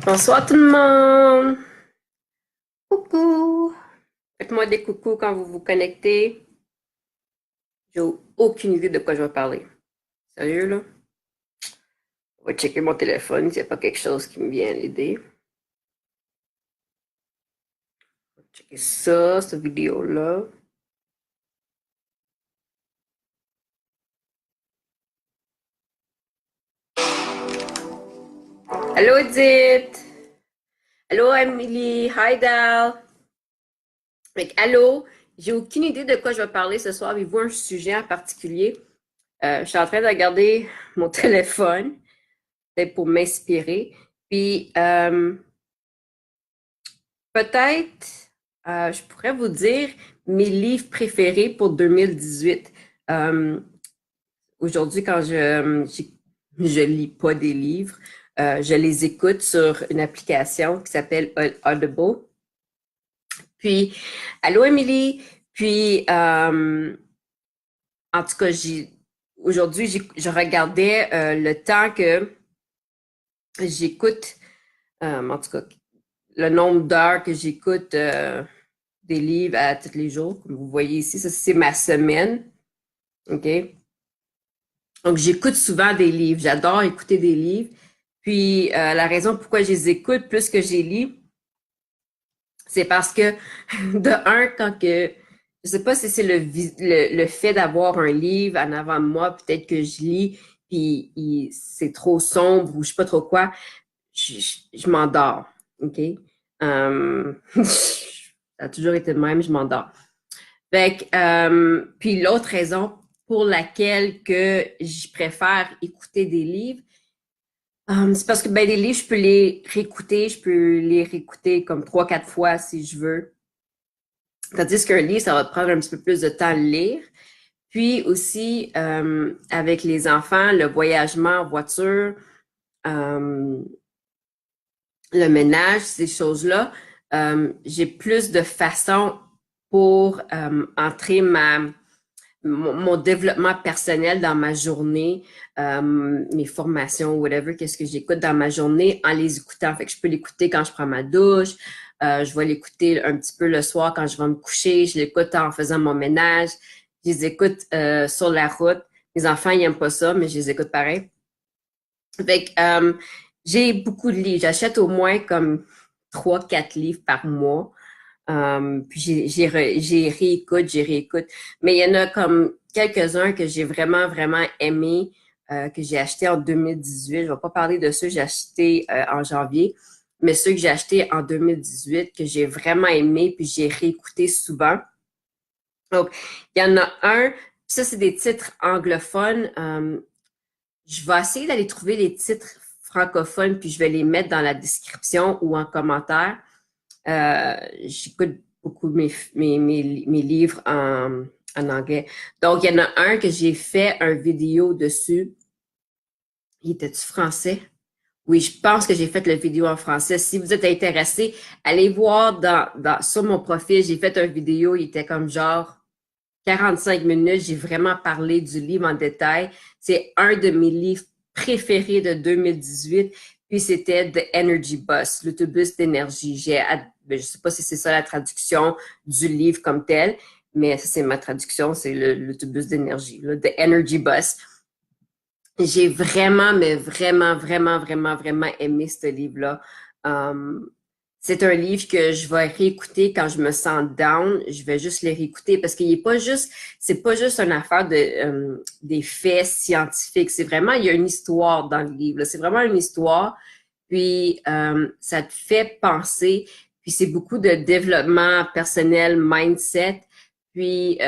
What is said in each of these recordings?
Bonsoir tout le monde! Coucou! Faites-moi des coucous quand vous vous connectez. J'ai aucune idée de quoi je vais parler. Sérieux, là? On va checker mon téléphone s'il n'y a pas quelque chose qui me vient à l'idée. On va checker ça, cette vidéo-là. Allô, Edith! Allô, Emily! Hi, Dal! Allô! J'ai aucune idée de quoi je vais parler ce soir. Avez-vous un sujet en particulier? Je suis en train de regarder mon téléphone, peut-être pour m'inspirer. Puis, peut-être, je pourrais vous dire mes livres préférés pour 2018. Euh, Aujourd'hui, quand je lis pas des livres, je les écoute sur une application qui s'appelle Audible. Puis, allô, Émilie. Puis, en tout cas, aujourd'hui, je regardais le temps que j'écoute, en tout cas, le nombre d'heures que j'écoute des livres à tous les jours. Comme vous voyez ici, ça, c'est ma semaine. OK? Donc, j'écoute souvent des livres. J'adore écouter des livres. Puis, la raison pourquoi je les écoute plus que je les lis, c'est parce que, de un, quand que, je sais pas si c'est le fait d'avoir un livre en avant de moi, peut-être que je lis, puis c'est trop sombre ou je sais pas trop quoi, je m'endors. OK? Ça a toujours été le même, je m'endors. Puis l'autre raison pour laquelle que je préfère écouter des livres, c'est parce que ben, des livres, je peux les réécouter comme trois, quatre fois si je veux. Tandis qu'un livre, ça va te prendre un petit peu plus de temps à le lire. Puis aussi, avec les enfants, le voyagement en voiture, euh, le ménage, ces choses-là, j'ai plus de façons pour entrer mon développement personnel dans ma journée, mes formations, whatever, qu'est-ce que j'écoute dans ma journée en les écoutant. Fait que je peux l'écouter quand je prends ma douche, je vais l'écouter un petit peu le soir quand je vais me coucher, je l'écoute en faisant mon ménage, je les écoute sur la route. Les enfants, ils n'aiment pas ça, mais je les écoute pareil. Fait que, j'ai beaucoup de livres. J'achète au moins comme trois, quatre livres par mois. Puis j'ai réécoute. Mais il y en a comme quelques-uns que j'ai vraiment, vraiment aimé, que j'ai acheté en 2018. Je vais pas parler de ceux que j'ai achetés en janvier, mais ceux que j'ai achetés en 2018, que j'ai vraiment aimé, puis j'ai réécouté souvent. Donc, il y en a un, ça c'est des titres anglophones. Je vais essayer d'aller trouver les titres francophones, puis je vais les mettre dans la description ou en commentaire. J'écoute beaucoup mes livres en anglais. Donc, il y en a un que j'ai fait un vidéo dessus. Il était-tu français? Oui, je pense que j'ai fait la vidéo en français. Si vous êtes intéressé, allez voir sur mon profil. J'ai fait une vidéo, il était comme genre 45 minutes. J'ai vraiment parlé du livre en détail. C'est un de mes livres préférés de 2018. Puis c'était The Energy Bus, l'autobus d'énergie. Je sais pas si c'est ça la traduction du livre comme tel, mais ça c'est ma traduction, c'est l'autobus d'énergie, The Energy Bus. J'ai vraiment, mais vraiment, vraiment, vraiment, vraiment aimé ce livre-là. C'est un livre que je vais réécouter quand je me sens down. Je vais juste le réécouter parce qu'il est pas juste, c'est pas juste une affaire des faits scientifiques. C'est vraiment, il y a une histoire dans le livre. C'est vraiment une histoire. Puis, ça te fait penser. Puis, c'est beaucoup de développement personnel, mindset. Puis,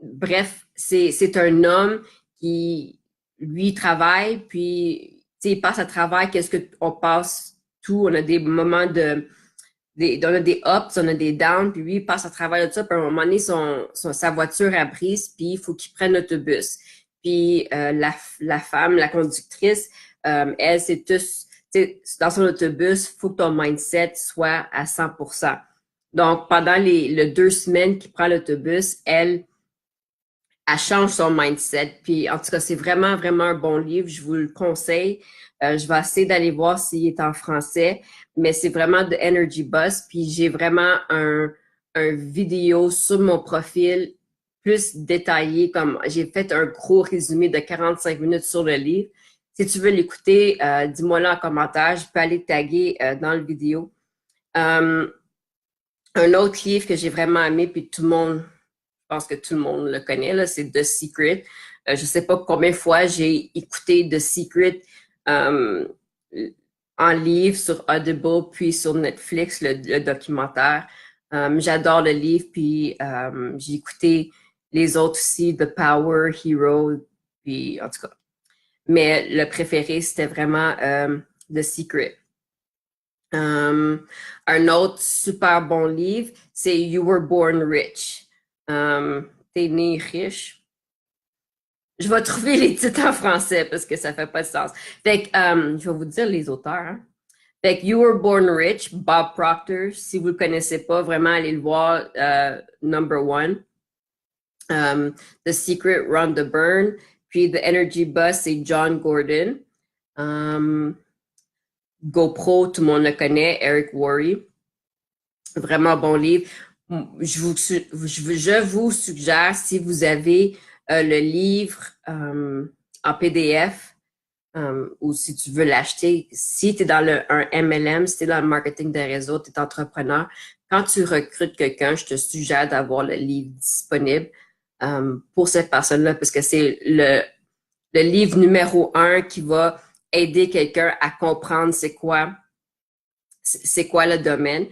bref, c'est un homme qui, lui, travaille. Puis, tu sais, il passe à travers qu'est-ce qu'on passe tout. On a des moments on a des ups, on a des downs, puis lui, il passe à travers de ça, puis à un moment donné, sa voiture a brise, puis il faut qu'il prenne l'autobus. Puis la femme, la conductrice, elle, c'est tous, dans son autobus, il faut que ton mindset soit à 100%. Donc, pendant les 2 semaines qu'il prend l'autobus, elle elle change son mindset. Puis en tout cas, c'est vraiment, vraiment un bon livre. Je vous le conseille. Je vais essayer d'aller voir s'il est en français, mais c'est vraiment de Energy Buzz. Puis j'ai vraiment un vidéo sur mon profil plus détaillé, comme j'ai fait un gros résumé de 45 minutes sur le livre. Si tu veux l'écouter, dis-moi-le en commentaire. Je peux aller taguer dans le vidéo. Un autre livre que j'ai vraiment aimé, puis tout le monde, je pense que tout le monde le connaît, là, c'est The Secret. Je sais pas combien de fois j'ai écouté The Secret euh, en livre sur Audible, puis sur Netflix, le documentaire. J'adore le livre, puis j'ai écouté les autres aussi, The Power, Hero, puis en tout cas. Mais le préféré, c'était vraiment The Secret. Un autre super bon livre, c'est You Were Born Rich. T'es né riche. Je vais trouver les titres en français parce que ça fait pas de sens. Fait que, je vais vous dire les auteurs. Hein. Fait que You Were Born Rich, Bob Proctor. Si vous le connaissez pas, vraiment, allez le voir. Number one. The Secret, Rhonda Byrne. Puis The Energy Bus, c'est John Gordon. GoPro, tout le monde le connaît, Eric Worre. Vraiment bon livre. Je vous suggère, si vous avez le livre en PDF ou si tu veux l'acheter, si tu es dans un MLM, si tu es dans le marketing des réseaux, tu es entrepreneur, quand tu recrutes quelqu'un, je te suggère d'avoir le livre disponible pour cette personne-là parce que c'est le livre numéro 1 qui va aider quelqu'un à comprendre c'est quoi le domaine.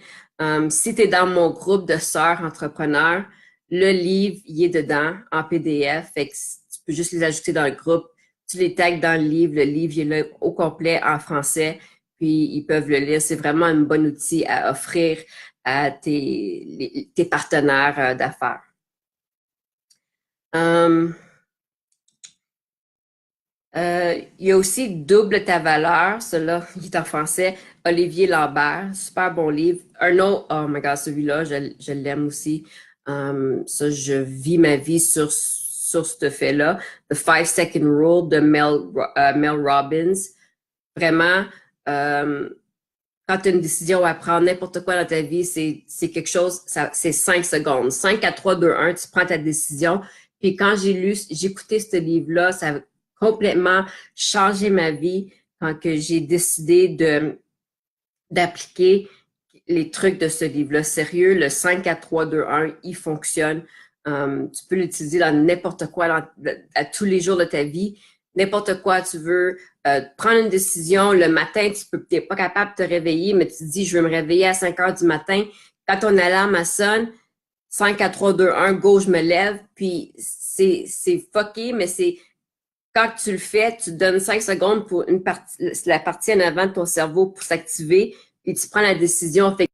Si tu es dans mon groupe de sœurs entrepreneurs, le livre, il est dedans en PDF. Fait que tu peux juste les ajouter dans le groupe. Tu les tags dans le livre il est là au complet en français, puis ils peuvent le lire. C'est vraiment un bon outil à offrir à tes partenaires d'affaires. Il y a aussi Double ta valeur, celui-là, il est en français, Olivier Lambert, super bon livre. Un autre, oh my god, celui-là, je l'aime aussi. Ça, je vis ma vie sur ce fait-là. The 5-Second Rule de Mel Robbins. Vraiment, quand tu as une décision à prendre, n'importe quoi dans ta vie, c'est quelque chose, c'est 5 secondes. 5, 4, 3, 2, 1, tu prends ta décision. Puis quand j'ai écouté ce livre-là, ça a complètement changé ma vie quand que j'ai décidé d'appliquer les trucs de ce livre-là. Sérieux, le 5, 4, 3, 2, 1, il fonctionne. Tu peux l'utiliser dans n'importe quoi, à tous les jours de ta vie. N'importe quoi, tu veux prendre une décision. Le matin, tu n'es pas capable de te réveiller, mais tu te dis, je veux me réveiller à 5 heures du matin. Quand ton alarme sonne, 5, 4, 3, 2, 1, go, je me lève. Puis c'est fucké, mais c'est quand tu le fais, tu donnes 5 secondes pour la partie en avant de ton cerveau pour s'activer, et tu prends la décision. Fait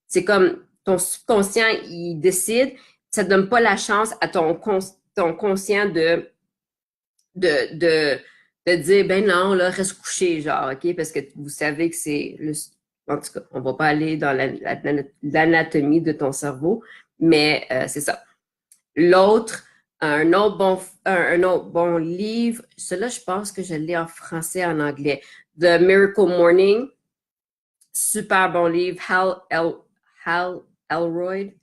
c'est comme ton subconscient, il décide. Ça ne donne pas la chance à ton conscient de dire, ben non, là, reste couché, genre, OK? Parce que vous savez que en tout cas, on va pas aller dans l'anatomie de ton cerveau, mais c'est ça. L'autre, un autre bon livre, celui-là, je pense que je l'ai en français et en anglais. The Miracle Morning, super bon livre, Hal Elrod.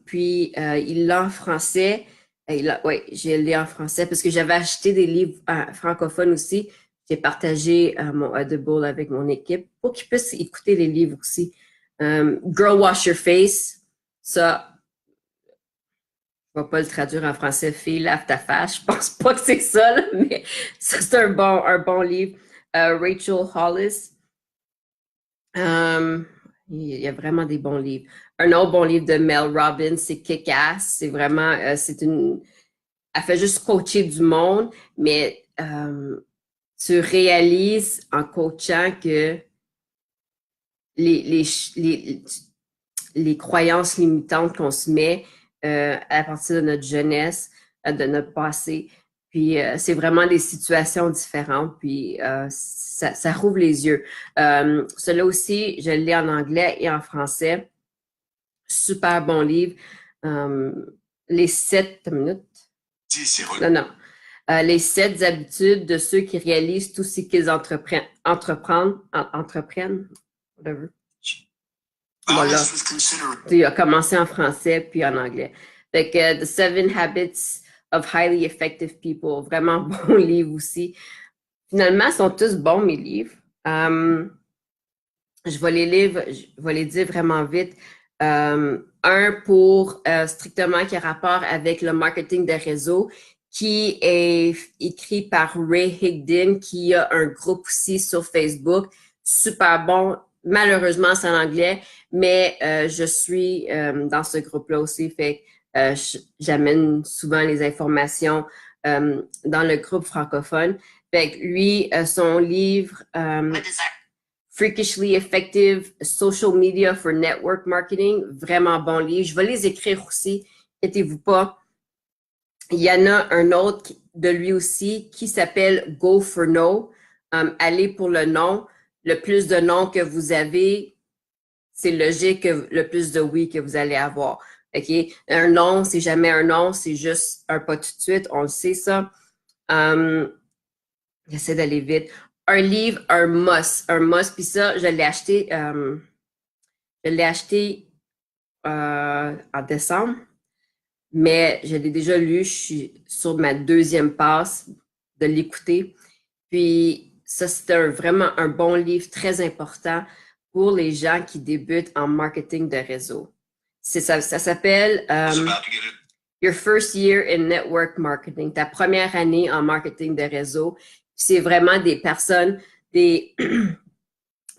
Puis, il l'a en français. Oui, je l'ai en français parce que j'avais acheté des livres francophones aussi. J'ai partagé mon Audible avec mon équipe pour qu'ils puissent écouter les livres aussi. Girl Wash Your Face, ça, je ne vais pas le traduire en français, fille, lave ta face. Je pense pas que c'est ça, là, mais ça, c'est un bon livre. Rachel Hollis. Il y a vraiment des bons livres. Un autre bon livre de Mel Robbins, c'est Kick-Ass. C'est vraiment, elle fait juste coacher du monde, mais tu réalises en coachant que les croyances limitantes qu'on se met à partir de notre jeunesse, de notre passé, puis c'est vraiment des situations différentes, puis ça rouvre les yeux. Celui-là aussi, je le lis en anglais et en français. Super bon livre. Les 7 minutes. Dis, c'est Non, non. Les 7 habitudes de ceux qui réalisent tout ce qu'ils entreprennent, whatever. Voilà. Il a commencé en français puis en anglais. Fait que The 7 Habits of Highly Effective People, vraiment bon livre aussi. Finalement, ils sont tous bons, mes livres. Je vais les dire vraiment vite. Un pour strictement qui a rapport avec le marketing de réseau, qui est écrit par Ray Higdon, qui a un groupe aussi sur Facebook. Super bon. Malheureusement, c'est en anglais, mais je suis dans ce groupe-là aussi. Fait j'amène souvent les informations dans le groupe francophone. Fait que lui, son livre Freakishly Effective Social Media for Network Marketing, vraiment bon livre. Je vais les écrire aussi, inquiétez-vous pas. Il y en a un autre de lui aussi qui s'appelle Go for No. Allez pour le non. Le plus de non que vous avez, c'est logique que le plus de oui que vous allez avoir. OK? Un non, c'est jamais un non, c'est juste un pas tout de suite. On le sait, ça. J'essaie d'aller vite. Un livre, un must. Puis ça, je l'ai acheté en décembre, mais je l'ai déjà lu. Je suis sur ma 2e passe de l'écouter. Puis ça, c'était vraiment un bon livre très important pour les gens qui débutent en marketing de réseau. Ça s'appelle Your First Year in Network Marketing, ta première année en marketing de réseau. C'est vraiment des personnes, des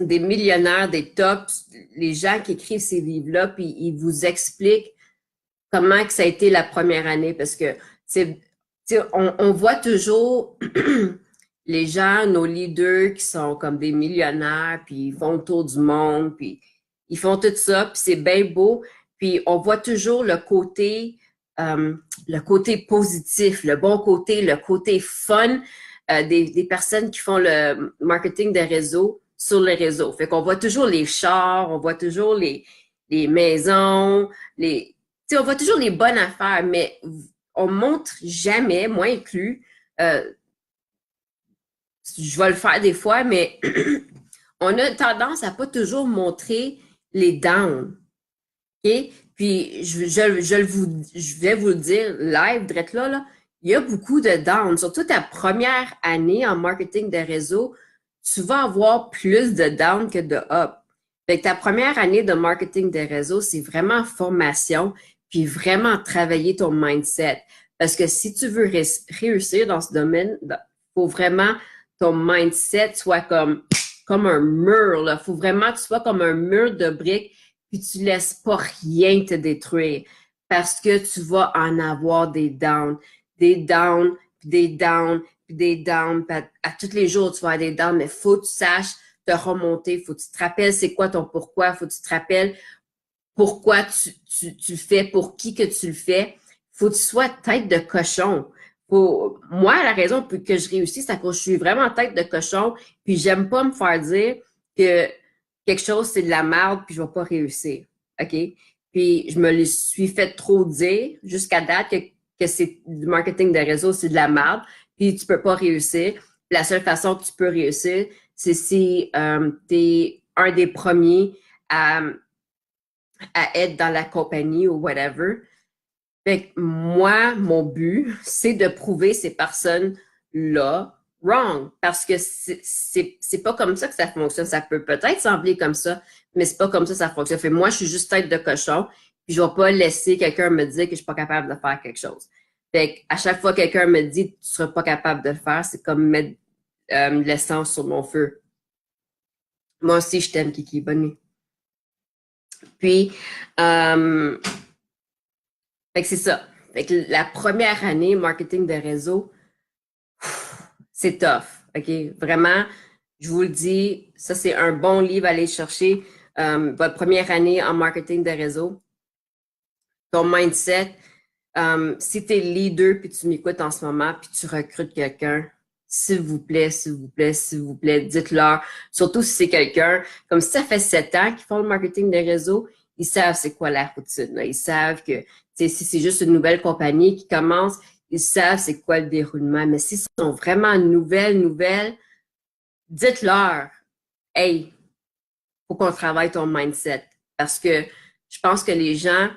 millionnaires, des tops, les gens qui écrivent ces livres-là, puis ils vous expliquent comment que ça a été la première année, parce que on voit toujours les gens, nos leaders qui sont comme des millionnaires, puis ils font le tour du monde, puis ils font tout ça, puis c'est bien beau, puis on voit toujours le côté positif, le bon côté, le côté fun des personnes qui font le marketing des réseaux sur les réseaux. Fait qu'on voit toujours les chars, on voit toujours les maisons, on voit toujours les bonnes affaires, mais on montre jamais, moi inclus, je vais le faire des fois, mais on a tendance à pas toujours montrer les downs. OK? Puis, je vais vous le dire live, direct là, il y a beaucoup de downs. Surtout ta première année en marketing de réseau, tu vas avoir plus de downs que de up. Fait que ta première année de marketing de réseau, c'est vraiment formation, puis vraiment travailler ton mindset. Parce que si tu veux réussir dans ce domaine, il faut vraiment ton mindset soit comme un mur. Il faut vraiment que tu sois comme un mur de briques, puis tu laisses pas rien te détruire. Parce que tu vas en avoir des downs, puis des downs, puis des downs. Puis à tous les jours, tu vas avoir des downs, mais il faut que tu saches te remonter. Faut que tu te rappelles c'est quoi ton pourquoi. Faut que tu te rappelles pourquoi tu le fais, pour qui que tu le fais. Faut que tu sois tête de cochon. Moi, la raison pour que je réussis, c'est que je suis vraiment tête de cochon, puis j'aime pas me faire dire que quelque chose, c'est de la merde, puis je vais pas réussir. OK? Puis je me le suis fait trop dire jusqu'à date que c'est du marketing de réseau, c'est de la merde, puis tu peux pas réussir. La seule façon que tu peux réussir, c'est si tu es un des premiers à être dans la compagnie ou whatever. Fait que moi, mon but, c'est de prouver ces personnes-là wrong. Parce que c'est pas comme ça que ça fonctionne. Ça peut peut-être sembler comme ça, mais c'est pas comme ça que ça fonctionne. Fait que moi, je suis juste tête de cochon, puis je vais pas laisser quelqu'un me dire que je suis pas capable de faire quelque chose. Fait à chaque fois que quelqu'un me dit que tu seras pas capable de le faire, c'est comme mettre l'essence sur mon feu. Moi aussi, je t'aime, Kiki. Bonne nuit. Puis, fait que c'est ça. Fait que la première année, marketing de réseau, c'est tough. OK? Vraiment, je vous le dis, ça, c'est un bon livre à aller chercher. Votre première année en marketing de réseau. Ton mindset. Si tu es leader puis tu m'écoutes en ce moment puis tu recrutes quelqu'un, s'il vous plaît, s'il vous plaît, s'il vous plaît, dites-leur. Surtout si c'est quelqu'un, comme si ça fait 7 ans qu'ils font le marketing de réseau, ils savent c'est quoi la routine. Là. Ils savent que si c'est juste une nouvelle compagnie qui commence, ils savent c'est quoi le déroulement. Mais s'ils sont vraiment nouvelles, dites-leur, hey, faut qu'on travaille ton mindset. Parce que je pense que les gens,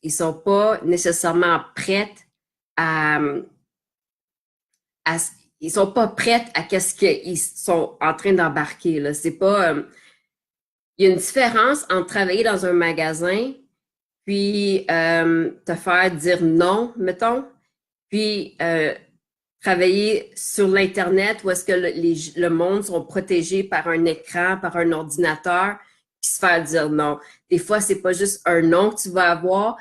ils sont pas nécessairement prêts à, à ils sont pas prêts à qu'est-ce qu'ils sont en train d'embarquer, là. C'est pas, il y a une différence entre travailler dans un magasin puis te faire dire non, mettons, puis travailler sur l'Internet où est-ce que le monde sont protégés par un écran, par un ordinateur, puis se faire dire non. Des fois, c'est pas juste un non que tu vas avoir,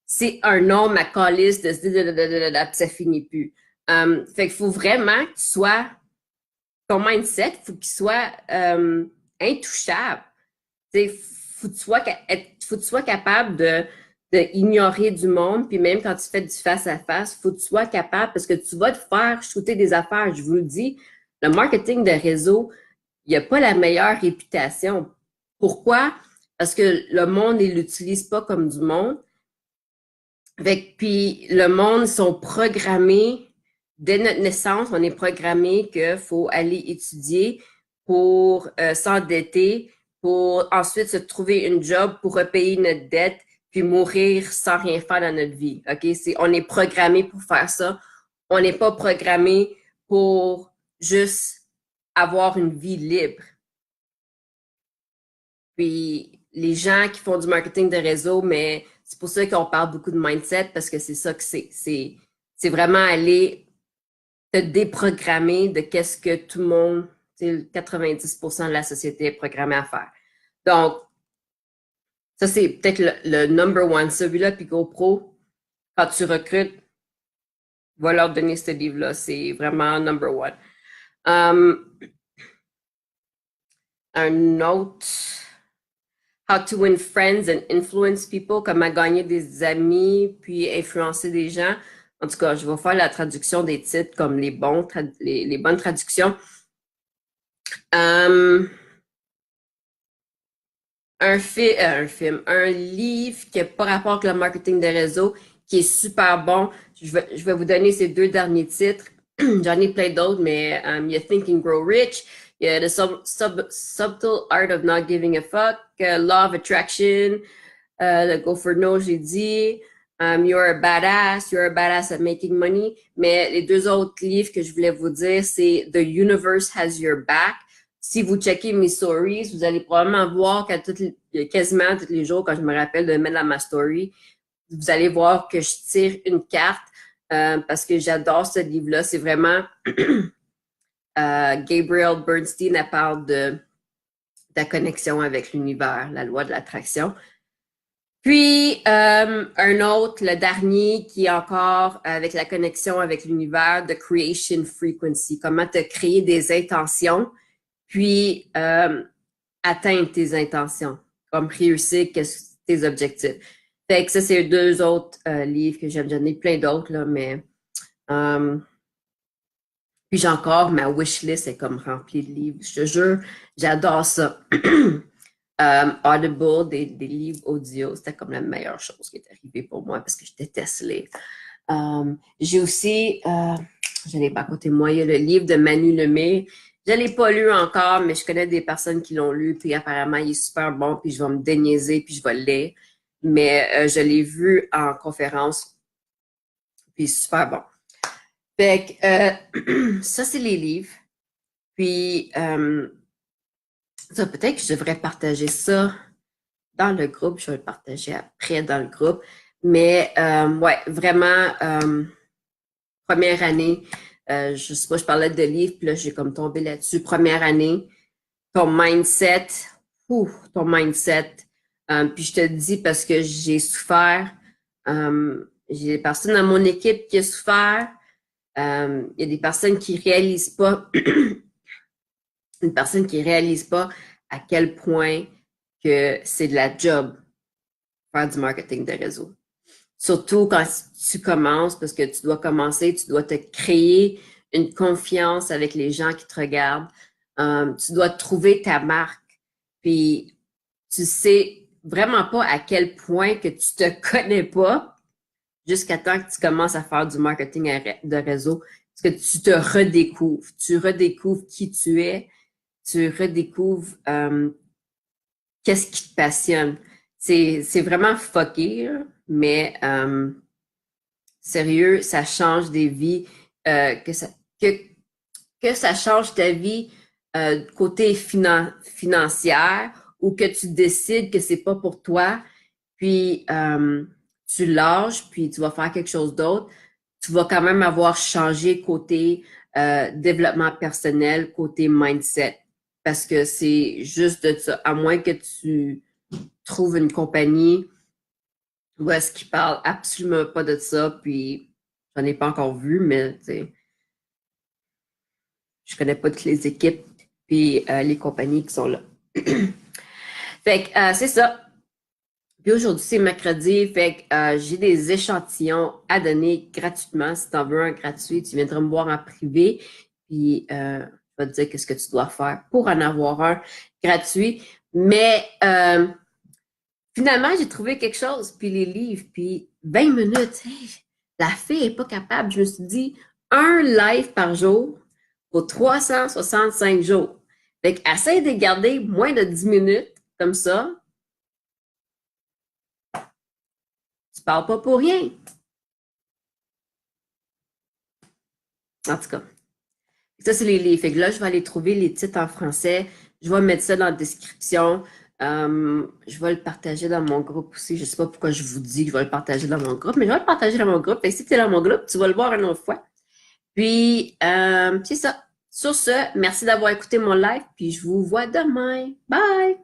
c'est un non, ma calisse, de ça finit plus. Fait qu'il faut vraiment que tu sois, ton mindset, il faut qu'il soit intouchable. Il faut que tu sois capable de ignorer du monde, puis même quand tu fais du face-à-face, il faut que tu sois capable, parce que tu vas te faire shooter des affaires, je vous le dis, le marketing de réseau, il n'y a pas la meilleure réputation. Pourquoi? Parce que le monde, il l'utilise pas comme du monde. Puis le monde, ils sont programmés, dès notre naissance, on est programmé qu'il faut aller étudier pour s'endetter, pour ensuite se trouver une job pour repayer notre dette, puis mourir sans rien faire dans notre vie. OK? On est programmé pour faire ça. On n'est pas programmé pour juste avoir une vie libre. Puis les gens qui font du marketing de réseau, mais c'est pour ça qu'on parle beaucoup de mindset, parce que c'est ça que c'est. C'est vraiment aller te déprogrammer de qu'est-ce que tout le monde, 90% de la société est programmée à faire. Donc, ça, c'est peut-être le number one. Celui-là, puis GoPro, quand tu recrutes, va leur donner ce livre-là. C'est vraiment number one. Un autre, How to win friends and influence people, comment gagner des amis, puis influencer des gens. En tout cas, je vais faire la traduction des titres comme les bonnes traductions. Un livre qui n'a pas rapport avec le marketing de réseau, qui est super bon. Je vais vous donner ces deux derniers titres. J'en ai plein d'autres, mais il y a Think and Grow Rich, il y a The Subtle Art of Not Giving a Fuck, Law of Attraction, le Go for No, j'ai dit, You're a Badass at Making Money. Mais les deux autres livres que je voulais vous dire, c'est The Universe Has Your Back. Si vous checkez mes stories, vous allez probablement voir quasiment tous les jours, quand je me rappelle de mettre dans ma story, vous allez voir que je tire une carte parce que j'adore ce livre-là. C'est vraiment Gabrielle Bernstein, elle parle de ta connexion avec l'univers, la loi de l'attraction. Puis, un autre, le dernier, qui est encore avec la connexion avec l'univers, The Creation Frequency. Comment te créer des intentions, puis atteindre tes intentions, comme réussir tes objectifs. Fait que ça, c'est deux autres livres que j'aime. J'en ai plein d'autres, là, mais... puis j'ai encore, ma wishlist est comme remplie de livres. Je te jure, j'adore ça. Audible, des livres audio, c'était comme la meilleure chose qui est arrivée pour moi parce que je déteste lire. J'ai aussi, je l'ai pas à côté de moi, il y a le livre de Manu Lemay. Je ne l'ai pas lu encore, mais je connais des personnes qui l'ont lu, puis apparemment, il est super bon, puis je vais me déniaiser, puis je vais le lire. Mais je l'ai vu en conférence, puis super bon. Fait que ça, c'est les livres. Puis, ça, peut-être que je devrais partager ça dans le groupe. Je vais le partager après dans le groupe. Mais, ouais, vraiment, première année, je sais pas, je parlais de livres, puis là, j'ai comme tombé là-dessus. Première année, ton mindset, ton mindset. Puis je te le dis parce que j'ai souffert. J'ai des personnes dans mon équipe qui ont souffert. Il y a des personnes qui réalisent pas, une personne qui réalise pas à quel point que c'est de la job faire du marketing de réseau. Surtout quand tu commences, parce que tu dois commencer, tu dois te créer une confiance avec les gens qui te regardent. Tu dois trouver ta marque. Puis tu sais vraiment pas à quel point que tu te connais pas jusqu'à temps que tu commences à faire du marketing de réseau, parce que tu te redécouvres. Tu redécouvres qui tu es, tu redécouvres qu'est-ce qui te passionne. C'est vraiment fucké, là, mais sérieux, ça change des vies, que que ça change ta vie côté financière ou que tu décides que c'est pas pour toi, puis tu lâches, puis tu vas faire quelque chose d'autre, tu vas quand même avoir changé côté développement personnel, côté mindset. Parce que c'est juste de ça. À moins que tu trouves une compagnie où est-ce qu'ils parlent absolument pas de ça, puis j'en ai pas encore vu, mais tu sais, je connais pas toutes les équipes puis les compagnies qui sont là. Fait que c'est ça. Puis aujourd'hui, c'est mercredi, fait que j'ai des échantillons à donner gratuitement. Si tu en veux un gratuit, tu viendras me voir en privé, puis je vais te dire qu'est-ce que tu dois faire pour en avoir un gratuit. Mais finalement, j'ai trouvé quelque chose, puis les livres, puis 20 minutes. Hey, la fille est pas capable. Je me suis dit, un live par jour pour 365 jours. Fait que essaye de garder moins de 10 minutes, comme ça. Tu parles pas pour rien. En tout cas, ça, c'est les livres. Fait que là, je vais aller trouver les titres en français. Je vais mettre ça dans la description. Je vais le partager dans mon groupe aussi. Je sais pas pourquoi je vous dis que je vais le partager dans mon groupe, mais je vais le partager dans mon groupe. Fait que si tu es dans mon groupe, tu vas le voir une autre fois. Puis, c'est ça. Sur ce, merci d'avoir écouté mon live, puis je vous vois demain. Bye!